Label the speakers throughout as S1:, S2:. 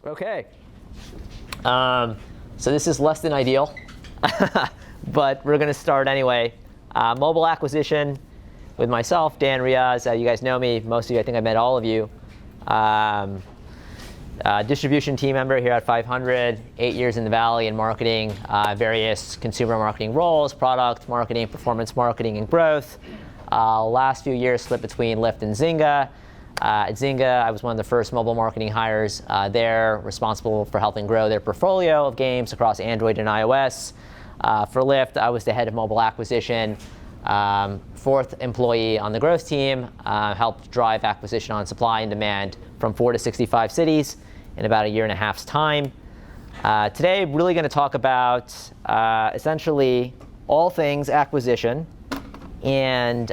S1: Okay. So this is less than ideal, but we're going to start anyway. Mobile acquisition with myself, Dan Riaz. You guys know me. Most of you, I think I met all of you. Distribution team member here at 500, 8 years in the Valley in marketing, various consumer marketing roles, product marketing, performance marketing, and growth. Last few years split between Lyft and Zynga. At Zynga, I was one of the first mobile marketing hires there, responsible for helping grow their portfolio of games across Android and iOS. For Lyft, I was the head of mobile acquisition, fourth employee on the growth team, helped drive acquisition on supply and demand from 4 to 65 cities in about a year and a half's time. Today, really going to talk about essentially all things acquisition, and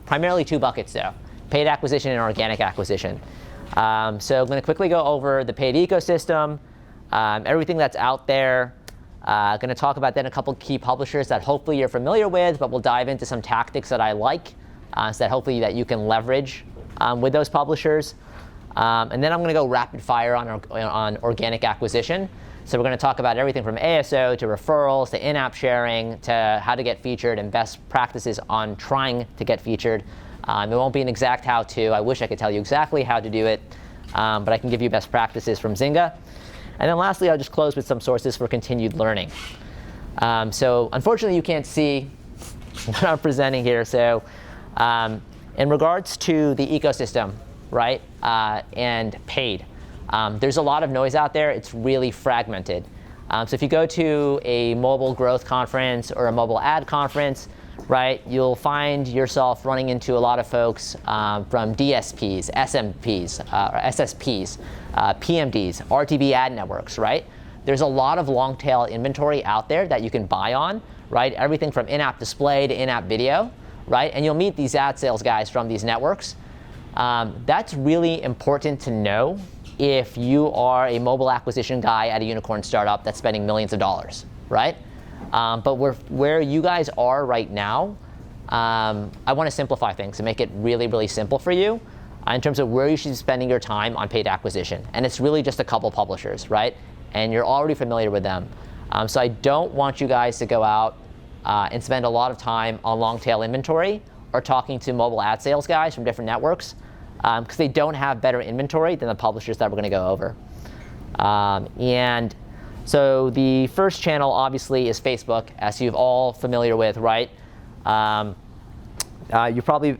S1: primarily two buckets though, paid acquisition and organic acquisition. So I'm going to quickly go over the paid ecosystem, everything that's out there. Going to talk about then a couple key publishers that hopefully you're familiar with, but we'll dive into some tactics that I like, so that hopefully that you can leverage with those publishers. And then I'm going to go rapid fire on organic acquisition. So we're going to talk about everything from ASO to referrals to in-app sharing to how to get featured and best practices on trying to get featured. It won't be an exact how-to. I wish I could tell you exactly how to do it, but I can give you best practices from Zynga. And then lastly, I'll just close with some sources for continued learning. So unfortunately, you can't see what I'm presenting here. So in regards to the ecosystem, right, and paid, there's a lot of noise out there. It's really fragmented. So if you go to a mobile growth conference or a mobile ad conference, right, you'll find yourself running into a lot of folks from DSPs, SMPs, or SSPs, PMDs, RTB ad networks, right? There's a lot of long tail inventory out there that you can buy on, right? Everything from in-app display to in-app video, right? And you'll meet these ad sales guys from these networks. That's really important to know if you are a mobile acquisition guy at a unicorn startup that's spending millions of dollars, right? But where you guys are right now, I want to simplify things and make it really, really simple for you in terms of where you should be spending your time on paid acquisition. And it's really just a couple publishers, right? And you're already familiar with them. So I don't want you guys to go out and spend a lot of time on long tail inventory or talking to mobile ad sales guys from different networks, because they don't have better inventory than the publishers that we're going to go over. And so the first channel obviously is Facebook, as you've all familiar with, right? You probably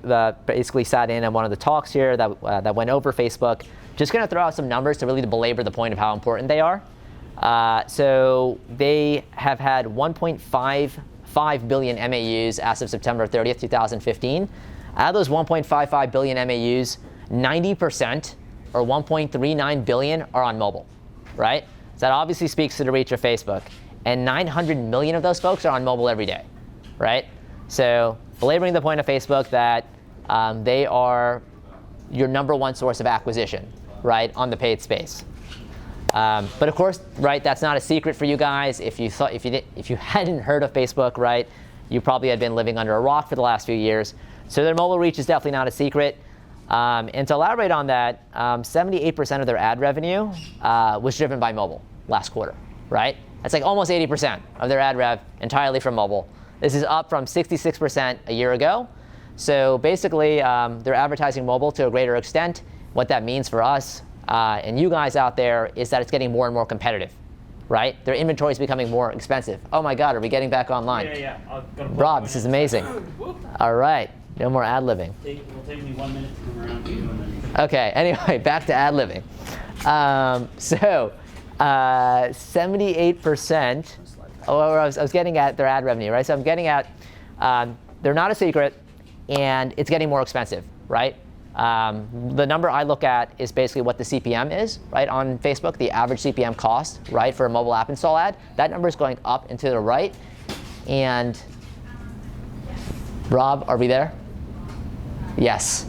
S1: basically sat in on one of the talks here that went over Facebook. Just going to throw out some numbers to really belabor the point of how important they are. So they have had 1.55 billion MAUs as of September 30th, 2015. Out of those 1.55 billion MAUs, 90% or 1.39 billion are on mobile, right? So that obviously speaks to the reach of Facebook. And 900 million of those folks are on mobile every day, right? So belaboring the point of Facebook that they are your number one source of acquisition, right, on the paid space. But of course, right, that's not a secret for you guys. If you hadn't heard of Facebook, right, you probably had been living under a rock for the last few years. So their mobile reach is definitely not a secret. And to elaborate on that, 78% of their ad revenue was driven by mobile last quarter, right? That's like almost 80% of their ad rev entirely from mobile. This is up from 66% a year ago. So basically, they're advertising mobile to a greater extent. What that means for us and you guys out there is that it's getting more and more competitive, right? Their inventory is becoming more expensive. Oh my God, are we getting back online?
S2: Yeah.
S1: Rob, this is amazing. All right, no more ad-libbing.
S2: It'll take me 1 minute to come around to you. And then...
S1: Okay, anyway, back to ad-libbing. 78%, I was getting at their ad revenue, right? So I'm getting at, they're not a secret, and it's getting more expensive, right? The number I look at is basically what the CPM is, right, on Facebook, the average CPM cost, right, for a mobile app install ad. That number is going up and to the right. And Rob, are we there? Yes.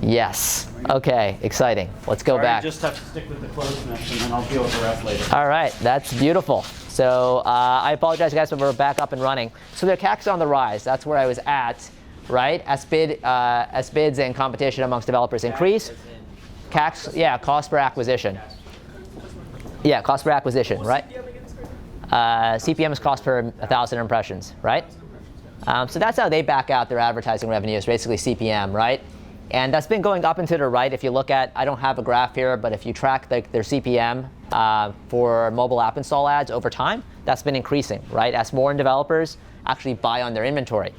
S1: Yes. Okay, exciting. Let's go back.
S2: Just have to stick with the closed mess, and then I'll deal with the rest later.
S1: All right, that's beautiful. So I apologize, guys, but we're back up and running. So their CAC's on the rise. That's where I was at, right? As bids and competition amongst developers increase. CAC's, yeah, cost per acquisition. Yeah, cost per acquisition,
S3: What's
S1: right?
S3: CPM again, sorry?
S1: CPM is cost per 1,000 impressions, right? So that's how they back out their advertising revenue, is basically CPM, right? And that's been going up and to the right. If you look at, I don't have a graph here, but if you track their CPM for mobile app install ads over time, that's been increasing, right? As more developers actually buy on their inventory.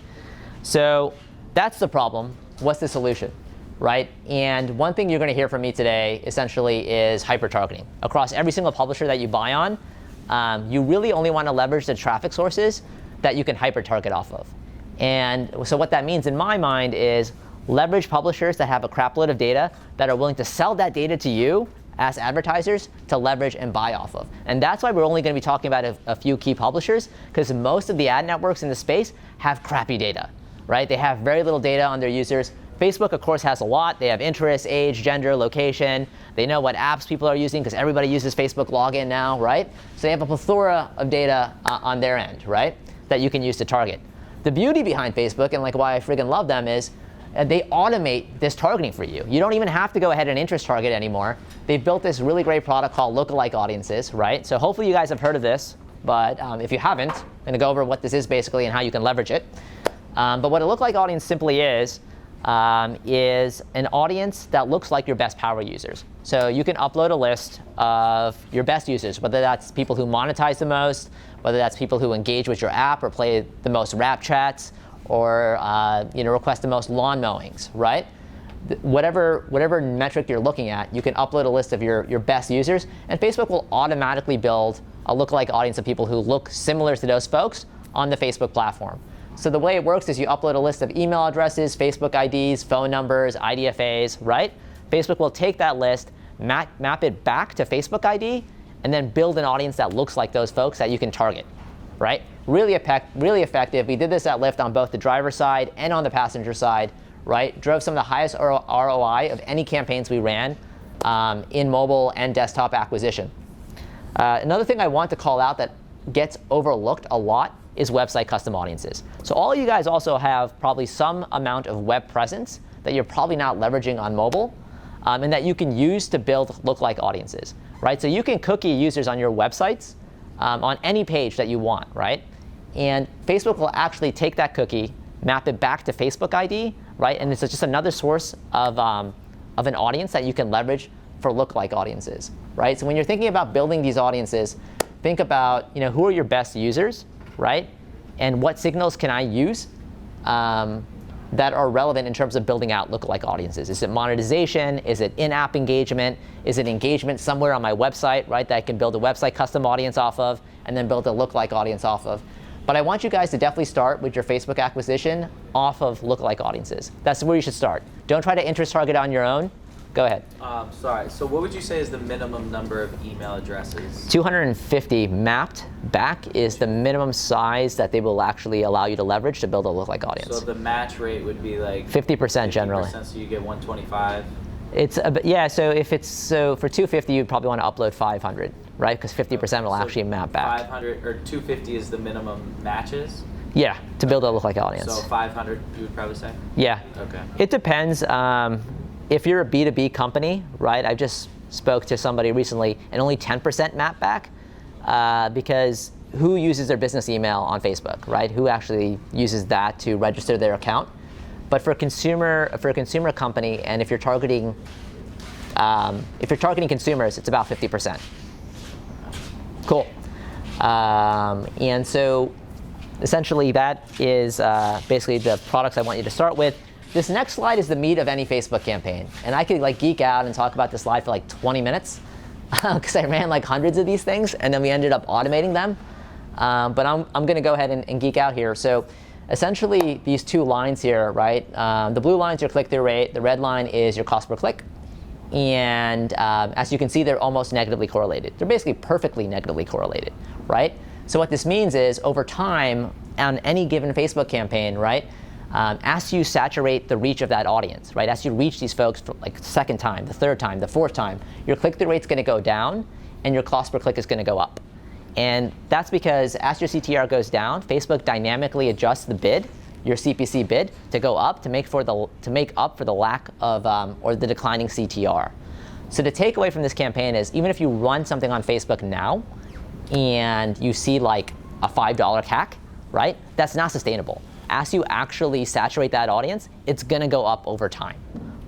S1: So that's the problem. What's the solution, right? And one thing you're going to hear from me today, essentially, is hyper-targeting. Across every single publisher that you buy on, you really only want to leverage the traffic sources that you can hyper-target off of. And so what that means in my mind is leverage publishers that have a crapload of data that are willing to sell that data to you as advertisers to leverage and buy off of. And that's why we're only going to be talking about a few key publishers, because most of the ad networks in the space have crappy data, right? They have very little data on their users. Facebook, of course, has a lot. They have interests, age, gender, location. They know what apps people are using because everybody uses Facebook login now, right? So they have a plethora of data on their end, right, that you can use to target. The beauty behind Facebook, and like why I friggin' love them, is they automate this targeting for you. You don't even have to go ahead and interest target anymore. They've built this really great product called lookalike audiences, right? So hopefully you guys have heard of this, but if you haven't, I'm going to go over what this is basically and how you can leverage it. But what a lookalike audience simply is an audience that looks like your best power users. So you can upload a list of your best users, whether that's people who monetize the most, whether that's people who engage with your app or play the most rap chats, or request the most lawn mowings, right? Whatever metric you're looking at, you can upload a list of your best users, and Facebook will automatically build a lookalike audience of people who look similar to those folks on the Facebook platform. So the way it works is you upload a list of email addresses, Facebook IDs, phone numbers, IDFAs, right? Facebook will take that list, map it back to Facebook ID, and then build an audience that looks like those folks that you can target, right? Really effective. We did this at Lyft on both the driver side and on the passenger side, right? Drove some of the highest ROI of any campaigns we ran in mobile and desktop acquisition. Another thing I want to call out that gets overlooked a lot is website custom audiences. So all of you guys also have probably some amount of web presence that you're probably not leveraging on mobile, and that you can use to build lookalike audiences, right? So you can cookie users on your websites on any page that you want, right? And Facebook will actually take that cookie, map it back to Facebook ID, right? And it's just another source of an audience that you can leverage for lookalike audiences, right? So when you're thinking about building these audiences, think about who are your best users, right? And what signals can I use that are relevant in terms of building out lookalike audiences? Is it monetization? Is it in-app engagement? Is it engagement somewhere on my website, right, that I can build a website custom audience off of and then build a lookalike audience off of? But I want you guys to definitely start with your Facebook acquisition off of lookalike audiences. That's where you should start. Don't try to interest target on your own. Go ahead.
S4: Sorry, so what would you say is the minimum number of email addresses?
S1: 250 mapped back is the minimum size that they will actually allow you to leverage to build a lookalike audience.
S4: So the match rate would be like
S1: 50% generally.
S4: So you get 125.
S1: It's so for 250 you'd probably want to upload 500, right? Because 50% will actually map back.
S4: 500 or 250 is the minimum matches.
S1: Yeah, to build a lookalike audience.
S4: So 500 you would probably say.
S1: Yeah.
S4: Okay.
S1: It depends. If you're a B2B company, right? I just spoke to somebody recently, and only 10% map back, because who uses their business email on Facebook, right? Who actually uses that to register their account? But for a consumer company, and if you're targeting consumers, it's about 50%. Cool. And so essentially that is basically the products I want you to start with. This next slide is the meat of any Facebook campaign. And I could geek out and talk about this slide for 20 minutes because I ran hundreds of these things, and then we ended up automating them. But I'm going to go ahead and geek out here. So essentially these two lines here, right? The blue line is your click-through rate. The red line is your cost per click. And as you can see, they're almost negatively correlated. They're basically perfectly negatively correlated, right? So what this means is over time on any given Facebook campaign, right? As you saturate the reach of that audience, right? As you reach these folks for the second time, the third time, the fourth time, your click-through rate's going to go down and your cost per click is going to go up. And that's because as your CTR goes down, Facebook dynamically adjusts the bid, your CPC bid, to go up to make up for the lack of or the declining CTR. So the takeaway from this campaign is even if you run something on Facebook now and you see like a $5 CAC, right? That's not sustainable. As you actually saturate that audience, it's gonna go up over time,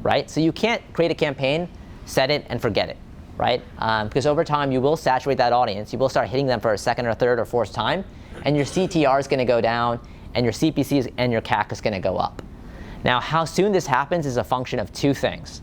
S1: right? So you can't create a campaign, set it, and forget it, right? Because over time, you will saturate that audience. You will start hitting them for a second or third or fourth time, and your CTR is gonna go down, and your CPCs and your CAC is gonna go up. Now, how soon this happens is a function of two things.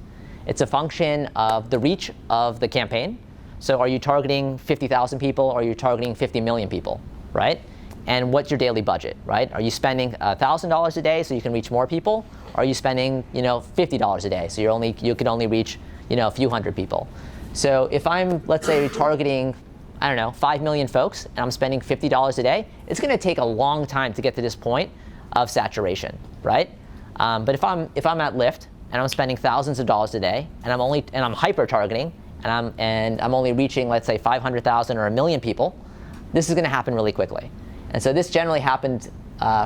S1: It's a function of the reach of the campaign. So are you targeting 50,000 people, or are you targeting 50 million people, right? And what's your daily budget, right? Are you spending $1,000 a day so you can reach more people? Or are you spending, $50 a day so you can only reach, a few hundred people? So if I'm, let's say, targeting, 5 million folks, and I'm spending $50 a day, it's going to take a long time to get to this point of saturation, right? But if I'm at Lyft and I'm spending thousands of dollars a day, and I'm hyper targeting, and I'm only reaching, let's say, 500,000 or 1 million people, this is going to happen really quickly. And so this generally happened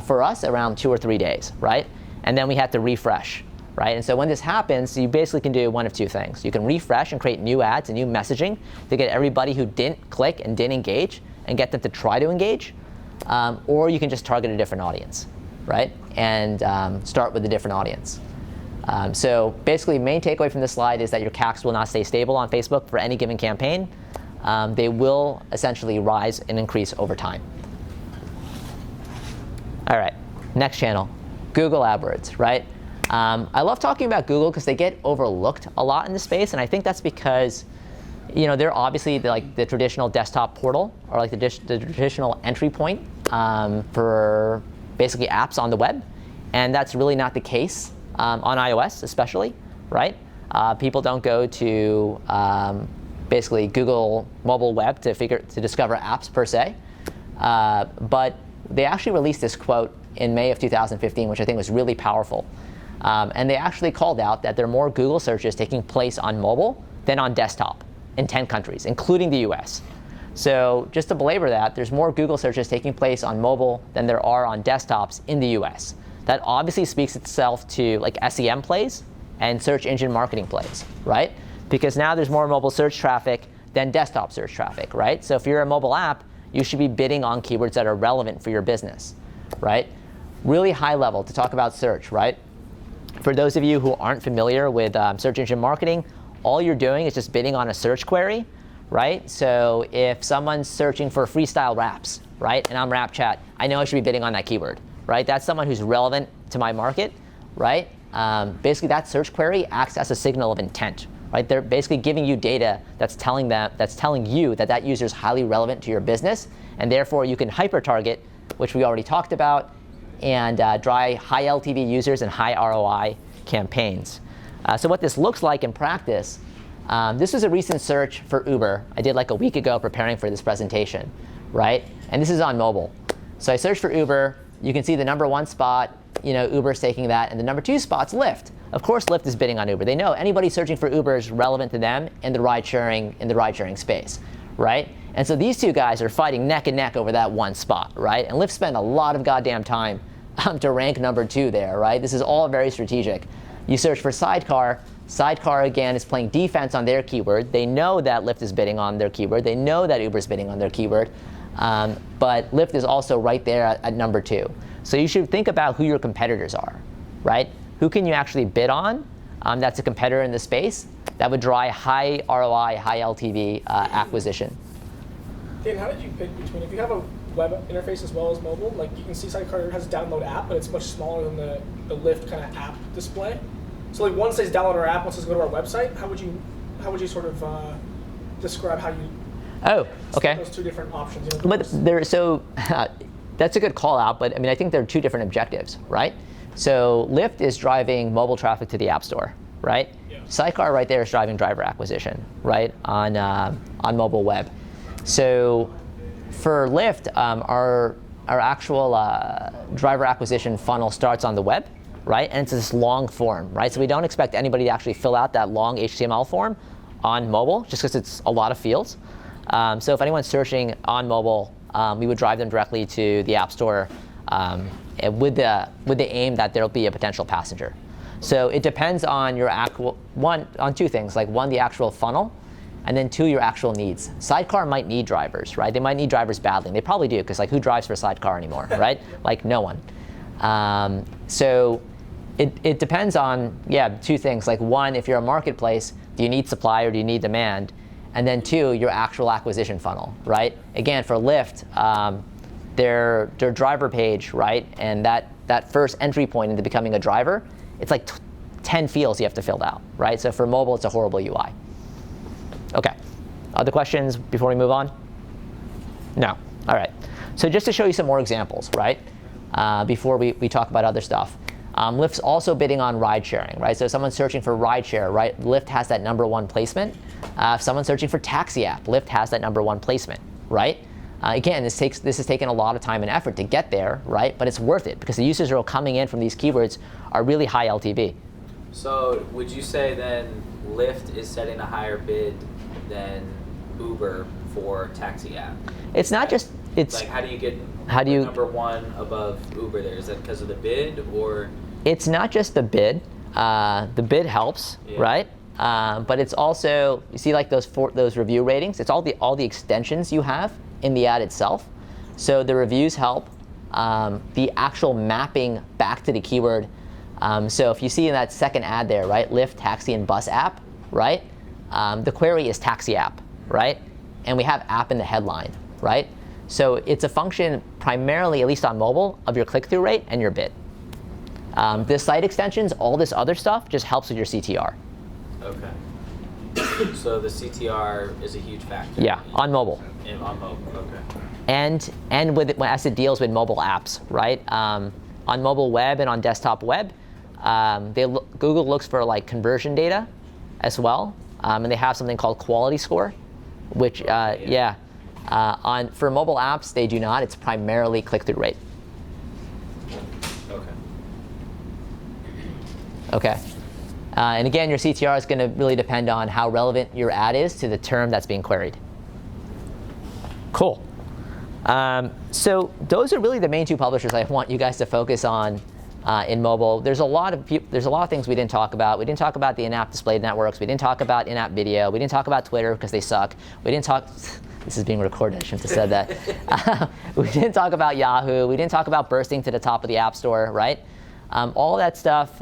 S1: for us around 2 or 3 days, right? And then we had to refresh, right? And so when this happens, you basically can do one of two things. You can refresh and create new ads and new messaging to get everybody who didn't click and didn't engage and get them to try to engage. Or you can just target a different audience, right? And start with a different audience. So basically, main takeaway from this slide is that your CACs will not stay stable on Facebook for any given campaign. They will essentially rise and increase over time. All right, next channel, Google AdWords, right? I love talking about Google because they get overlooked a lot in this space, and I think that's because, they're obviously the traditional desktop portal, or like the traditional entry point for basically apps on the web, and that's really not the case on iOS, especially, right? People don't go to basically Google mobile web to discover apps per se, but they actually released this quote in May of 2015, which I think was really powerful. And they actually called out that there are more Google searches taking place on mobile than on desktop in 10 countries, including the US. So just to belabor that, there's more Google searches taking place on mobile than there are on desktops in the US. That obviously speaks itself to like SEM plays and search engine marketing plays, right? Because now there's more mobile search traffic than desktop search traffic, right? So if you're a mobile app, you should be bidding on keywords that are relevant for your business, right? Really high level to talk about search, right? For those of you who aren't familiar with search engine marketing, all you're doing is just bidding on a search query, right? So if someone's searching for freestyle raps, right, and I'm Rap Chat, I know I should be bidding on that keyword, right? That's someone who's relevant to my market, right? Basically, that search query acts as a signal of intent, right? They're basically giving you data that's telling you that user is highly relevant to your business, and therefore you can hyper target, which we already talked about, and drive high LTV users and high ROI campaigns. So what this looks like in practice, this was a recent search for Uber. I did like a week ago preparing for this presentation, right? And this is on mobile. So I searched for Uber. You can see the number 1 spot, Uber's taking that, and the number 2 spot's Lyft. Of course, Lyft is bidding on Uber. They know anybody searching for Uber is relevant to them in the ride-sharing space, right? And so these two guys are fighting neck and neck over that 1 spot, right? And Lyft spent a lot of goddamn time to rank number 2 there, right? This is all very strategic. You search for Sidecar. Sidecar, again, is playing defense on their keyword. They know that Lyft is bidding on their keyword. They know that Uber's bidding on their keyword. But Lyft is also right there at number 2. So you should think about who your competitors are, right? Who can you actually bid on that's a competitor in the space that would drive high ROI, high LTV acquisition?
S3: Dan, how did you pick between, if you have a web interface as well as mobile, like you can see Sidecar has a download app, but it's much smaller than the Lyft kind of app display. So like one says download our app, one says go to our website. How would you sort of describe how you those two different options?
S1: But that's a good call out, but I think there are two different objectives, right? So Lyft is driving mobile traffic to the App Store, right?
S3: Yeah.
S1: Sidecar right there is driving driver acquisition, right, on mobile web. So for Lyft, our actual driver acquisition funnel starts on the web, right? And it's this long form, right? So we don't expect anybody to actually fill out that long HTML form on mobile, just because it's a lot of fields. So if anyone's searching on mobile, we would drive them directly to the App Store with the aim that there'll be a potential passenger. So it depends on your on two things, like one, the actual funnel, and then two, your actual needs. Sidecar might need drivers, right? They might need drivers badly. And they probably do, because like who drives for Sidecar anymore, right? Like no one. So it depends on, two things. Like one, if you're a marketplace, do you need supply or do you need demand? And then two, your actual acquisition funnel, right? Again, for Lyft, their driver page, right? And that first entry point into becoming a driver, it's like 10 fields you have to fill out, right? So for mobile, it's a horrible UI. Okay, other questions before we move on? No, all right. So just to show you some more examples, right? Before we talk about other stuff. Lyft's also bidding on ride sharing, right? So if someone's searching for ride share, right? Lyft has that #1 placement. If someone's searching for taxi app, Lyft has that #1 placement, right? Again, this has taken a lot of time and effort to get there, right? But it's worth it because the users who are coming in from these keywords are really high LTV.
S4: So would you say then Lyft is setting a higher bid than Uber for taxi app?
S1: It's not just, it's
S4: like how do you get #1 above Uber there? Is that because of the bid or?
S1: It's not just the bid. The bid helps, right? But it's also, you see like those review ratings, it's all the extensions you have in the ad itself. So the reviews help. The actual mapping back to the keyword. So if you see in that second ad there, right, Lyft, taxi, and bus app, right? The query is taxi app, right? And we have app in the headline, right? So it's a function primarily, at least on mobile, of your click-through rate and your bid. The site extensions, all this other stuff, just helps with your CTR.
S4: Okay. So the CTR is a huge factor.
S1: Yeah, on mobile.
S4: On mobile, okay.
S1: And as it deals with mobile apps, right? On mobile web and on desktop web, Google looks for like conversion data as well, and they have something called quality score, which for mobile apps they do not. It's primarily click-through rate. Okay. And again, your CTR is going to really depend on how relevant your ad is to the term that's being queried. Cool. So those are really the main two publishers I want you guys to focus on in mobile. There's a lot of things we didn't talk about. We didn't talk about the in-app display networks. We didn't talk about in-app video. We didn't talk about Twitter because they suck. We didn't talk. This is being recorded. I shouldn't have said that. We didn't talk about Yahoo. We didn't talk about bursting to the top of the App Store, right? All that stuff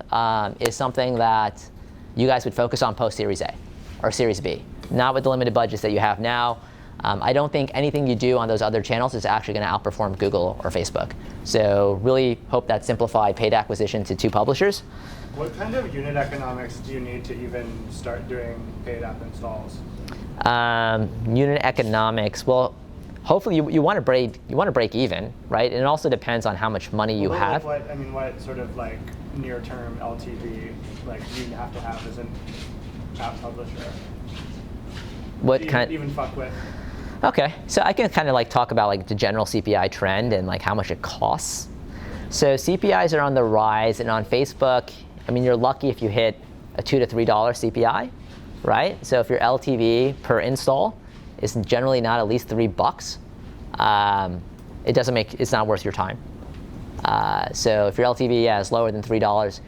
S1: is something that you guys would focus on post Series A or Series B, not with the limited budgets that you have now. I don't think anything you do on those other channels is actually going to outperform Google or Facebook. So really hope that simplified paid acquisition to two publishers.
S5: What kind of unit economics do you need to even start doing paid app installs?
S1: Unit economics, well, hopefully you want to break even, right? And it also depends on how much money you have.
S5: Like what sort of like near-term LTV like you have to have as an app publisher?
S1: What kind?
S5: Even fuck with?
S1: Okay, so I can kind of like talk about like the general CPI trend and like how much it costs. So CPIs are on the rise, and on Facebook, I mean, you're lucky if you hit a $2 to $3 CPI, right? So if your LTV per install is generally not at least $3, it's not worth your time. So if your LTV is lower than $3,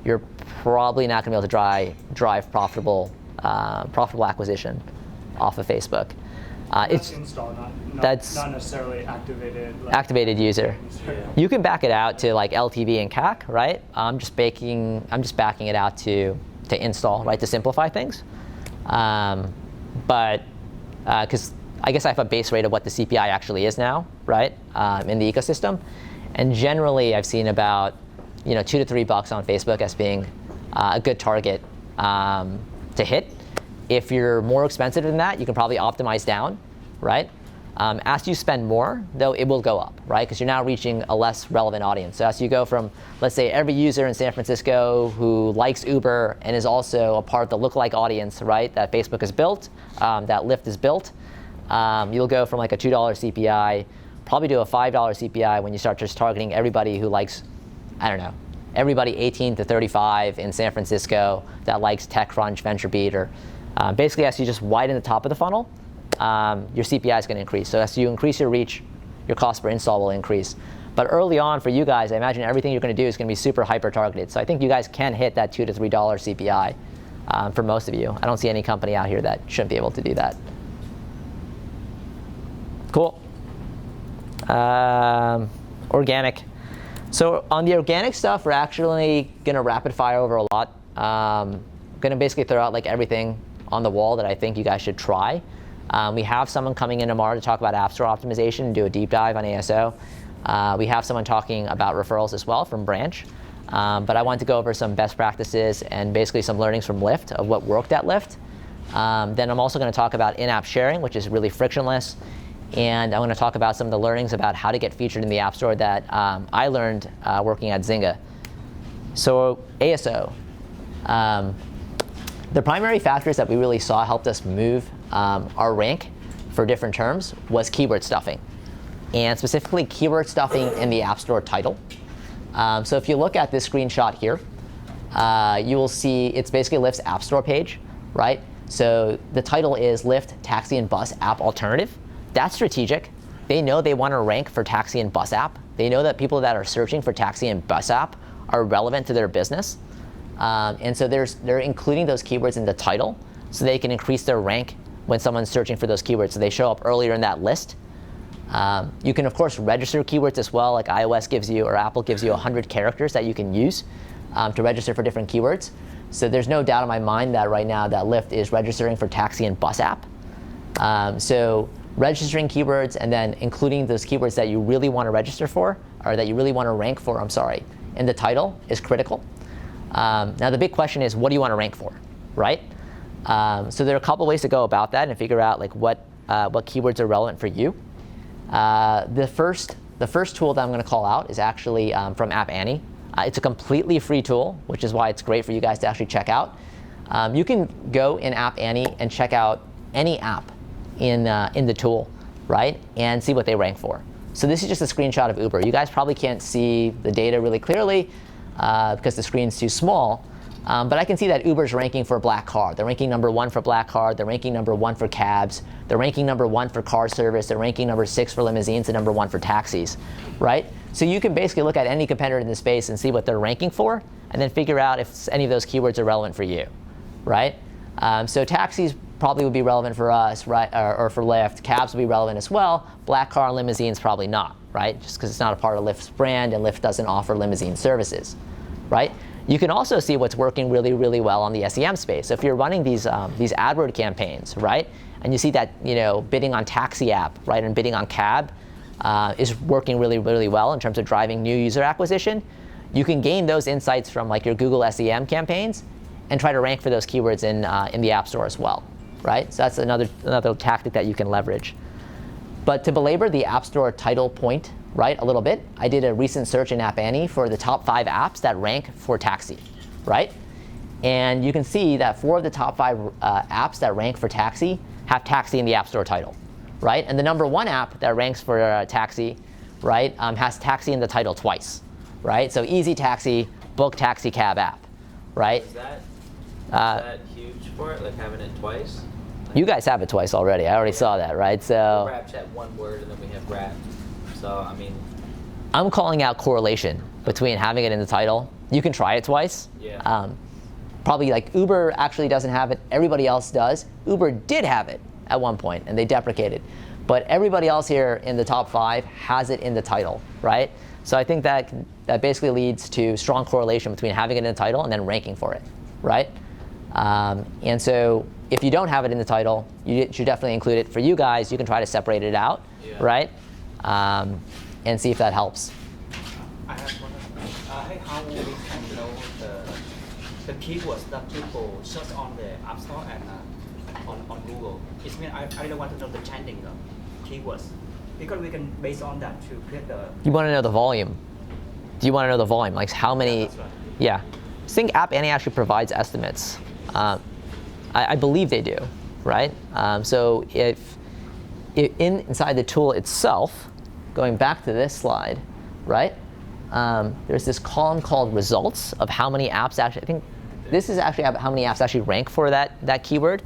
S1: you're probably not going to be able to drive profitable acquisition off of Facebook.
S5: It's install, not necessarily activated. Like,
S1: activated user.
S5: Yeah.
S1: You can back it out to like LTV and CAC, right? I'm just backing it out to install, right, to simplify things. But because I guess I have a base rate of what the CPI actually is now, right, in the ecosystem, and generally I've seen about $2 to $3 on Facebook as being a good target to hit. If you're more expensive than that, you can probably optimize down, right? As you spend more, though, it will go up, right? Because you're now reaching a less relevant audience. So as you go from, let's say, every user in San Francisco who likes Uber and is also a part of the lookalike audience, right, that Facebook has built, that Lyft has built, you'll go from like a $2 CPI, probably to a $5 CPI when you start just targeting everybody who likes, I don't know, everybody 18 to 35 in San Francisco that likes TechCrunch, VentureBeat, or basically as you just widen the top of the funnel, your CPI is going to increase. So as you increase your reach, your cost per install will increase. But early on for you guys, I imagine everything you're going to do is going to be super hyper targeted. So I think you guys can hit that $2 to $3 CPI for most of you. I don't see any company out here that shouldn't be able to do that. Cool. Organic. So on the organic stuff, we're actually going to rapid fire over a lot. Going to basically throw out like everything on the wall that I think you guys should try. We have someone coming in tomorrow to talk about App Store optimization and do a deep dive on ASO. We have someone talking about referrals as well from Branch. But I wanted to go over some best practices and basically some learnings from Lyft of what worked at Lyft. Then I'm also going to talk about in-app sharing, which is really frictionless. And I'm going to talk about some of the learnings about how to get featured in the App Store that I learned working at Zynga. So ASO. The primary factors that we really saw helped us move our rank for different terms was keyword stuffing, and specifically keyword stuffing in the App Store title. So if you look at this screenshot here, you will see it's basically Lyft's App Store page, right? So the title is Lyft Taxi and Bus App Alternative. That's strategic. They know they want to rank for taxi and bus app. They know that people that are searching for taxi and bus app are relevant to their business. And so they're including those keywords in the title so they can increase their rank when someone's searching for those keywords. So they show up earlier in that list. You can, of course, register keywords as well. Like iOS gives you, or Apple gives you 100 characters that you can use to register for different keywords. So there's no doubt in my mind that right now that Lyft is registering for taxi and bus app. So registering keywords and then including those keywords that you really want to register for, or that you really want to rank for, in the title is critical. Now the big question is, what do you want to rank for, right? So there are a couple ways to go about that and figure out like what keywords are relevant for you. The first tool that I'm going to call out is actually from App Annie. It's a completely free tool, which is why it's great for you guys to actually check out. You can go in App Annie and check out any app in the tool, right, and see what they rank for. So this is just a screenshot of Uber. You guys probably can't see the data really clearly because the screen's too small. But I can see that Uber's ranking for black car. They're ranking number 1 for black car. They're ranking number 1 for cabs. They're ranking number 1 for car service. They're ranking number 6 for limousines and number 1 for taxis, right? So you can basically look at any competitor in the space and see what they're ranking for, and then figure out if any of those keywords are relevant for you, right? So taxis probably would be relevant for us, right? Or for Lyft. Cabs would be relevant as well. Black car and limousines probably not, right? Just because it's not a part of Lyft's brand, and Lyft doesn't offer limousine services, right? You can also see what's working really, really well on the SEM space. So if you're running these AdWord campaigns, right, and you see that bidding on taxi app, right, and bidding on cab is working really, really well in terms of driving new user acquisition, you can gain those insights from like your Google SEM campaigns and try to rank for those keywords in the App Store as well, right? So that's another tactic that you can leverage. But to belabor the App Store title point, right, a little bit, I did a recent search in App Annie for the top 5 apps that rank for taxi, right? And you can see that 4 of the top 5 apps that rank for taxi have taxi in the App Store title, right? And the number 1 app that ranks for taxi, right, has taxi in the title twice, right? So Easy Taxi, Book Taxi Cab app, right?
S4: Is that huge for it, like having it twice?
S1: You guys have it twice already. I already saw that, right? So
S4: Grab chat one word, and then we have grab. So I mean,
S1: I'm calling out correlation between having it in the title. You can try it twice.
S4: Yeah.
S1: Probably like Uber actually doesn't have it. Everybody else does. Uber did have it at one point, and they deprecated. But everybody else here in the top 5 has it in the title, right? So I think that basically leads to strong correlation between having it in the title and then ranking for it, right? And so if you don't have it in the title, you should definitely include it. For you guys, you can try to separate it out, right? And see if that helps.
S6: I have one. Hey, how we can know the keywords that people search on the App Store and on Google? It means I really want to know the trending keywords, because we can base on that to create the.
S1: You want to know the volume. Do you want to know the volume? Like how many?
S6: Yeah, that's right.
S1: Yeah. I think App Annie actually provides estimates. I believe they do, right? So if inside the tool itself, going back to this slide, right? There's this column called results of how many apps actually. I think this is actually how many apps actually rank for that keyword.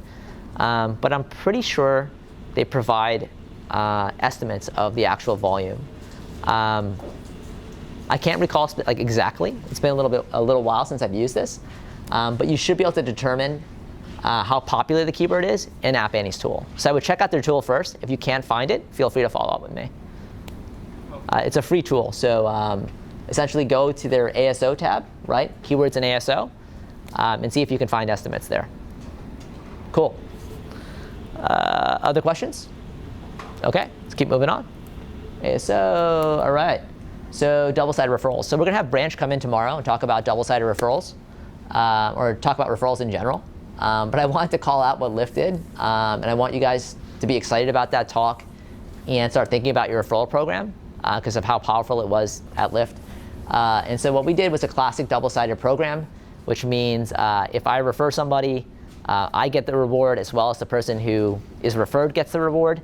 S1: But I'm pretty sure they provide estimates of the actual volume. I can't recall like exactly. It's been a little while since I've used this, but you should be able to determine how popular the keyword is in App Annie's tool. So I would check out their tool first. If you can't find it, feel free to follow up with me. It's a free tool, so essentially go to their ASO tab, right? Keywords in ASO, and see if you can find estimates there. Cool. Other questions? OK, let's keep moving on. ASO, all right. So double-sided referrals. So we're going to have Branch come in tomorrow and talk about double-sided referrals, or talk about referrals in general. But I wanted to call out what Lyft did, and I want you guys to be excited about that talk and start thinking about your referral program because of how powerful it was at Lyft. And so what we did was a classic double-sided program, which means if I refer somebody, I get the reward as well as the person who is referred gets the reward.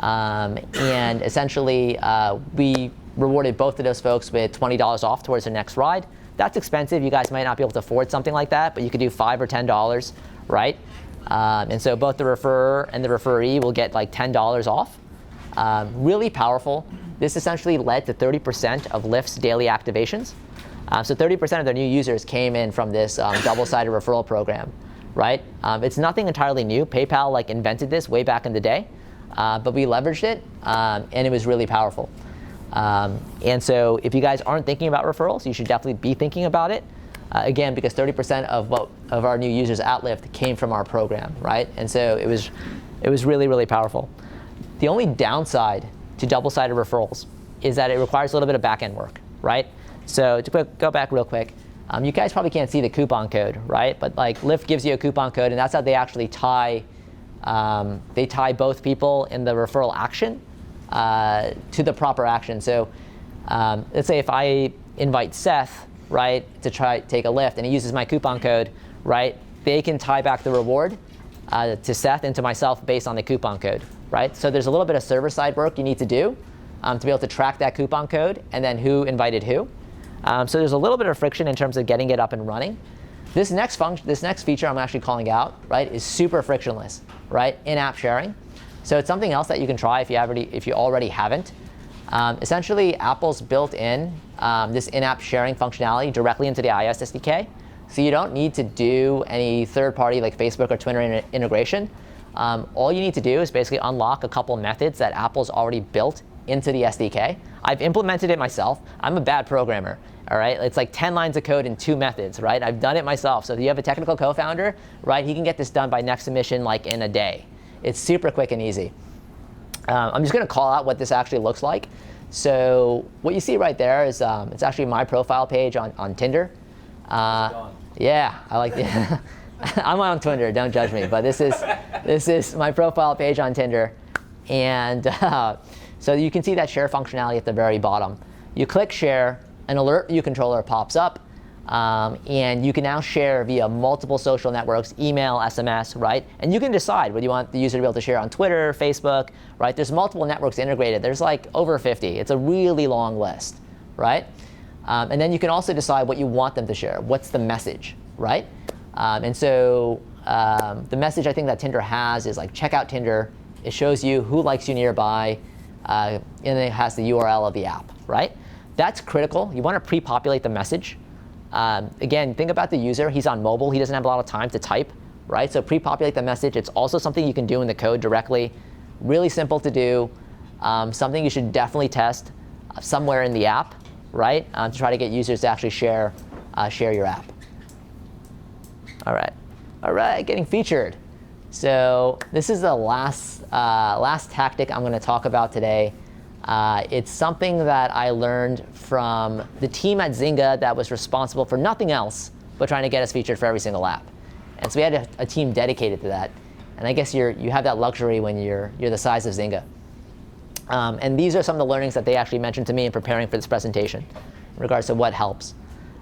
S1: And essentially, we rewarded both of those folks with $20 off towards their next ride. That's expensive. You guys might not be able to afford something like that, but you could do $5 or $10, right? And so both the referrer and the referee will get like $10 off. Really powerful. This essentially led to 30% of Lyft's daily activations. So 30% of their new users came in from this double-sided referral program, right? It's nothing entirely new. PayPal like invented this way back in the day, but we leveraged it, and it was really powerful. And so if you guys aren't thinking about referrals, you should definitely be thinking about it. Again, because 30% of our new users at Lyft came from our program, right? And so it was really, really powerful. The only downside to double-sided referrals is that it requires a little bit of back-end work, right? So to go back real quick, you guys probably can't see the coupon code, right? But like Lyft gives you a coupon code, and that's how they actually tie both people in the referral action to the proper action. So let's say if I invite Seth, right, to try take a Lyft, and he uses my coupon code, right, they can tie back the reward to Seth and to myself based on the coupon code, right? So there's a little bit of server-side work you need to do to be able to track that coupon code and then who invited who. So there's a little bit of friction in terms of getting it up and running. This next feature I'm actually calling out, right, is super frictionless, right, in-app sharing. So it's something else that you can try if you already haven't. Essentially, Apple's built in this in-app sharing functionality directly into the iOS SDK. So you don't need to do any third-party like Facebook or Twitter integration. All you need to do is basically unlock a couple methods that Apple's already built into the SDK. I've implemented it myself. I'm a bad programmer, all right? It's like 10 lines of code and 2 methods, right? I've done it myself. So if you have a technical co-founder, right, he can get this done by next submission like in a day. It's super quick and easy. I'm just going to call out what this actually looks like. So what you see right there is it's actually my profile page on Tinder. Yeah, I like the. I'm on Tinder. Don't judge me. But this is my profile page on Tinder, and so you can see that share functionality at the very bottom. You click share, an alert view controller pops up, and you can now share via multiple social networks, email, SMS, right? And you can decide whether you want the user to be able to share on Twitter, Facebook, right? There's multiple networks integrated. There's like over 50. It's a really long list, right? And then you can also decide what you want them to share. What's the message, right? And so the message I think that Tinder has is like, check out Tinder. It shows you who likes you nearby, and it has the URL of the app, right? That's critical. You want to pre-populate the message. Again, think about the user. He's on mobile. He doesn't have a lot of time to type, right? So pre-populate the message. It's also something you can do in the code directly. Really simple to do. Something you should definitely test somewhere in the app, right? To try to get users to actually share your app. All right, getting featured. So this is the last tactic I'm going to talk about today. It's something that I learned from the team at Zynga that was responsible for nothing else but trying to get us featured for every single app. And so we had a team dedicated to that. And I guess you have that luxury when you're the size of Zynga. And these are some of the learnings that they actually mentioned to me in preparing for this presentation in regards to what helps.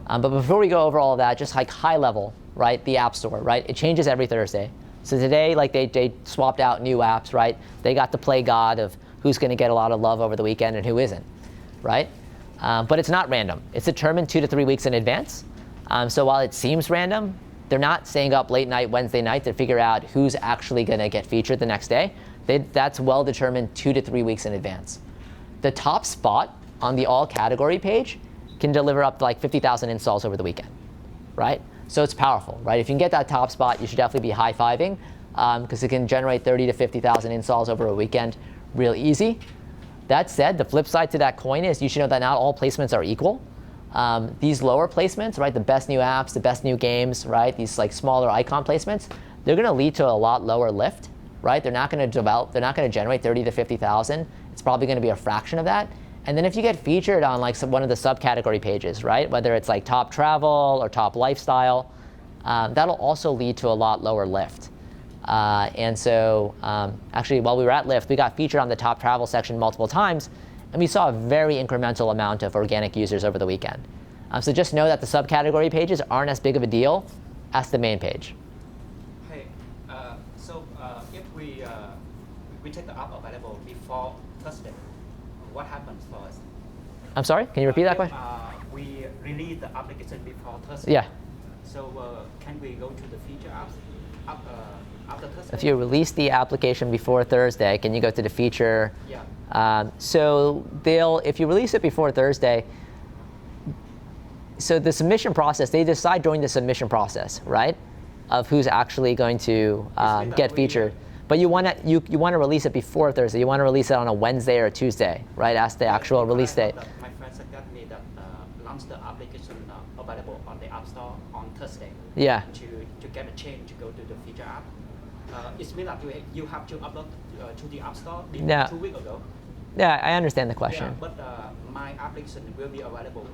S1: But before we go over all of that, just like high level, right? The App Store, right? It changes every Thursday. So today, like they swapped out new apps, right? They got to play God of who's going to get a lot of love over the weekend and who isn't, right? But it's not random. It's determined 2 to 3 weeks in advance. So while it seems random, they're not staying up late night Wednesday night to figure out who's actually going to get featured the next day. That's well determined 2 to 3 weeks in advance. The top spot on the all category page can deliver up to like 50,000 installs over the weekend, right? So it's powerful, right? If you can get that top spot, you should definitely be high-fiving because it can generate 30 to 50,000 installs over a weekend real easy. That said, the flip side to that coin is you should know that not all placements are equal. These lower placements, right, the best new apps, the best new games, right, these like smaller icon placements, they're going to lead to a lot lower lift, right? They're not going to generate 30 to 50,000. It's probably going to be a fraction of that. And then if you get featured on like one of the subcategory pages, right, whether it's like top travel or top lifestyle, that'll also lead to a lot lower lift. And so actually, while we were at Lyft, we got featured on the top travel section multiple times, and we saw a very incremental amount of organic users over the weekend. So just know that the subcategory pages aren't as big of a deal as the main page.
S6: Hey, if we take the app available before Thursday, what happens for us?
S1: I'm sorry, can you repeat that
S6: If,
S1: question?
S6: We release the application before Thursday.
S1: Yeah.
S6: So can we go to the feature apps after Thursday?
S1: If you release the application before Thursday, can you go to the feature?
S6: Yeah.
S1: So if you release it before Thursday, so the submission process, they decide during the submission process, right, of who's actually going to get featured. But you want to release it before Thursday. You want to release it on a Wednesday or a Tuesday, right? As the actual release date.
S6: My friend suggested me that launch the application available on the App Store on Thursday.
S1: Yeah.
S6: To get a change to go to the feature app. It means that you have to upload to the App Store 2 weeks ago.
S1: Yeah, I understand the question.
S6: Yeah, but my application will be available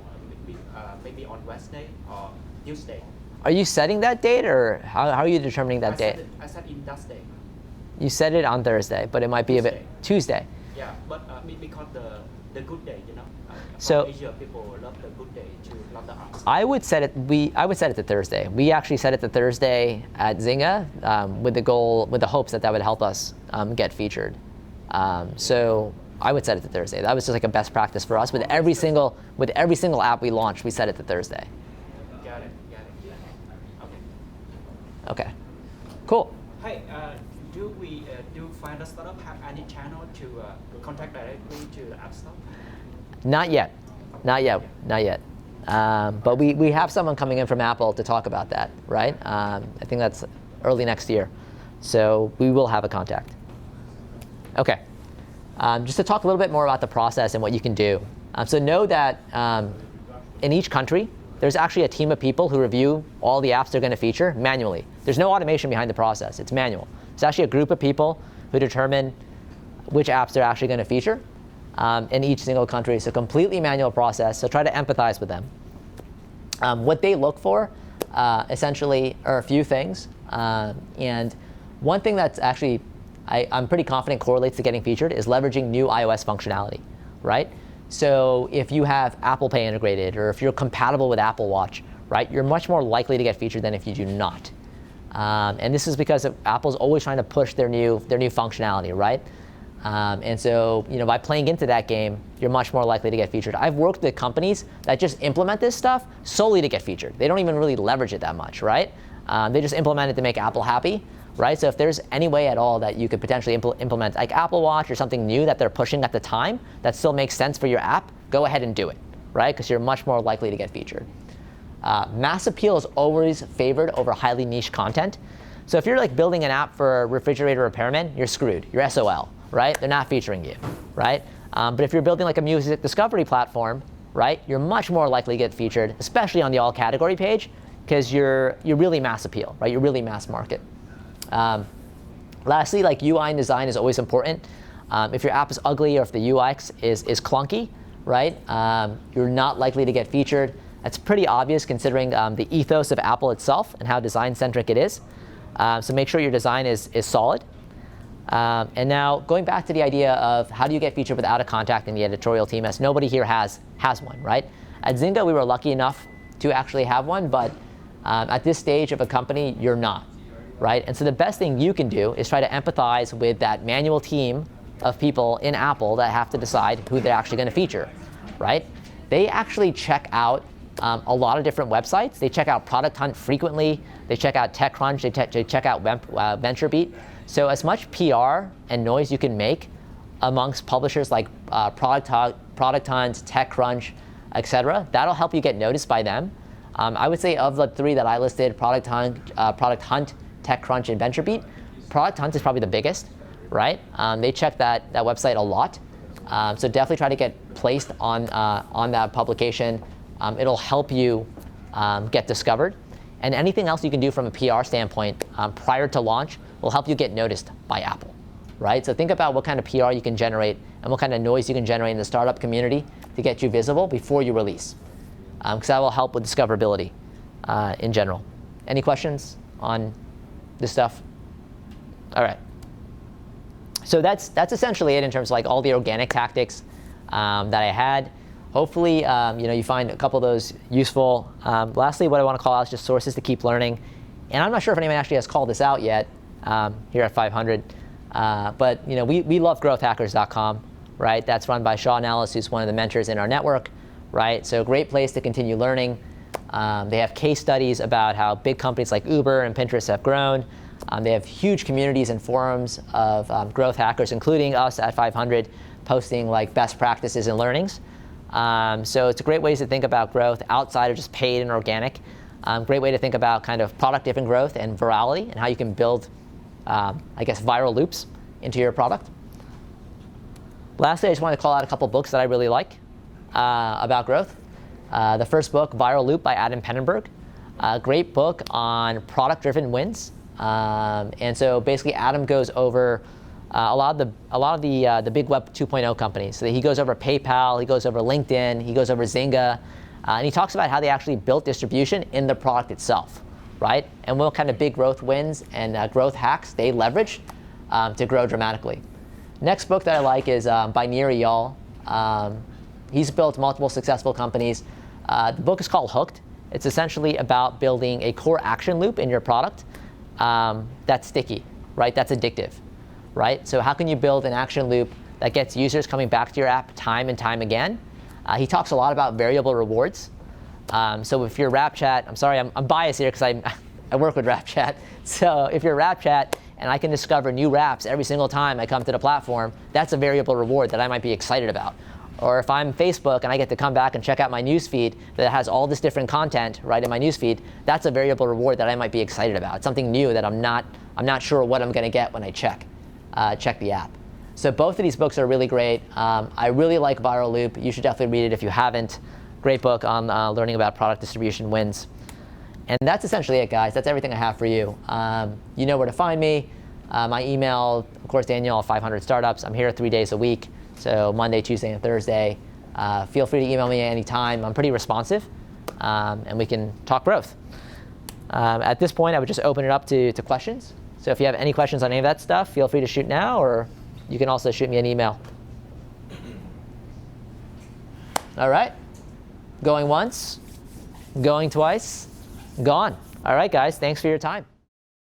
S6: maybe on Wednesday or Tuesday.
S1: Are you setting that date, or how are you determining that date?
S6: I set in that day.
S1: You set it on Thursday, but it might be a bit Tuesday.
S6: Yeah, but because the good day,
S1: So
S6: Asia people love the good day to love the apps.
S1: I would set it to Thursday. We actually set it to Thursday at Zynga with the hopes that would help us get featured. So I would set it to Thursday. That was just like a best practice for us. With every single app we launched, we set it to Thursday.
S6: Got it.
S1: Okay. Cool.
S6: Hey, do Finder Startup have any channel to contact directly to the App Store?
S1: Not yet. But we have someone coming in from Apple to talk about that, right? I think that's early next year. So we will have a contact. Okay. Just to talk a little bit more about the process and what you can do. So know that in each country, there's actually a team of people who review all the apps they're going to feature manually. There's no automation behind the process. It's manual. It's actually a group of people who determine which apps they're actually going to feature in each single country. It's a completely manual process, so try to empathize with them. What they look for, essentially, are a few things. And one thing that's actually, I'm pretty confident correlates to getting featured is leveraging new iOS functionality, right? So if you have Apple Pay integrated, or if you're compatible with Apple Watch, right, you're much more likely to get featured than if you do not. And this is because Apple's always trying to push their new functionality, right? And so, by playing into that game, you're much more likely to get featured. I've worked with companies that just implement this stuff solely to get featured. They don't even really leverage it that much, right? They just implement it to make Apple happy, right? So if there's any way at all that you could potentially implement like Apple Watch or something new that they're pushing at the time that still makes sense for your app, go ahead and do it, right? Because you're much more likely to get featured. Mass appeal is always favored over highly niche content. So if you're like building an app for refrigerator repairmen, you're screwed. You're SOL, right? They're not featuring you, right? But if you're building like a music discovery platform, right, you're much more likely to get featured, especially on the all category page, because you're really mass appeal, right? You're really mass market. Lastly, like UI and design is always important. If your app is ugly or if the UX is clunky, right, you're not likely to get featured. That's pretty obvious considering the ethos of Apple itself and how design-centric it is. So make sure your design is solid. And now going back to the idea of how do you get featured without a contact in the editorial team, as nobody here has one, right? At Zynga, we were lucky enough to actually have one, but at this stage of a company, you're not, right? And so the best thing you can do is try to empathize with that manual team of people in Apple that have to decide who they're actually going to feature, right? They actually check out a lot of different websites. They check out Product Hunt frequently. They check out TechCrunch. They check out VentureBeat. So as much PR and noise you can make amongst publishers like Product Hunt, TechCrunch, etc. That'll help you get noticed by them. I would say of the 3 that I listed, Product Hunt, TechCrunch, and VentureBeat, Product Hunt is probably the biggest, right? They check that website a lot. So definitely try to get placed on that publication. It'll help you get discovered. And anything else you can do from a PR standpoint prior to launch will help you get noticed by Apple, right? So think about what kind of PR you can generate and what kind of noise you can generate in the startup community to get you visible before you release, because that will help with discoverability in general. Any questions on this stuff? All right. So that's essentially it in terms of like all the organic tactics that I had. Hopefully, you find a couple of those useful. Lastly, what I want to call out is just sources to keep learning. And I'm not sure if anyone actually has called this out yet here at 500. But we love growthhackers.com, right? That's run by Shawn Ellis, who's one of the mentors in our network, right? So great place to continue learning. They have case studies about how big companies like Uber and Pinterest have grown. They have huge communities and forums of growth hackers, including us at 500, posting like best practices and learnings. So it's a great way to think about growth outside of just paid and organic. Great way to think about kind of product-driven growth and virality and how you can build, viral loops into your product. Lastly, I just want to call out a couple books that I really like about growth. The first book, Viral Loop by Adam Pennenberg. A great book on product-driven wins. And so basically, Adam goes over a lot of the big Web 2.0 companies. So he goes over PayPal, he goes over LinkedIn, he goes over Zynga, and he talks about how they actually built distribution in the product itself, right? And what kind of big growth wins and growth hacks they leverage to grow dramatically. Next book that I like is by Nir Eyal. He's built multiple successful companies. The book is called Hooked. It's essentially about building a core action loop in your product that's sticky, right? That's addictive, right? So how can you build an action loop that gets users coming back to your app time and time again? He talks a lot about variable rewards. So if you're RapChat, I'm sorry, I'm biased here because I work with RapChat. So if you're RapChat and I can discover new raps every single time I come to the platform, that's a variable reward that I might be excited about. Or if I'm Facebook and I get to come back and check out my newsfeed that has all this different content right in my newsfeed, that's a variable reward that I might be excited about. It's something new that I'm not sure what I'm going to get when I check the app. So both of these books are really great. I really like Viral Loop. You should definitely read it if you haven't. Great book on learning about product distribution wins. And that's essentially it, guys. That's everything I have for you. You know where to find me. My email, of course, Daniel at 500 Startups. I'm here 3 days a week, so Monday, Tuesday, and Thursday. Feel free to email me anytime. I'm pretty responsive, and we can talk growth. At this point, I would just open it up to questions. So if you have any questions on any of that stuff, feel free to shoot now, or you can also shoot me an email. All right. Going once, going twice, gone. All right, guys. Thanks for your time.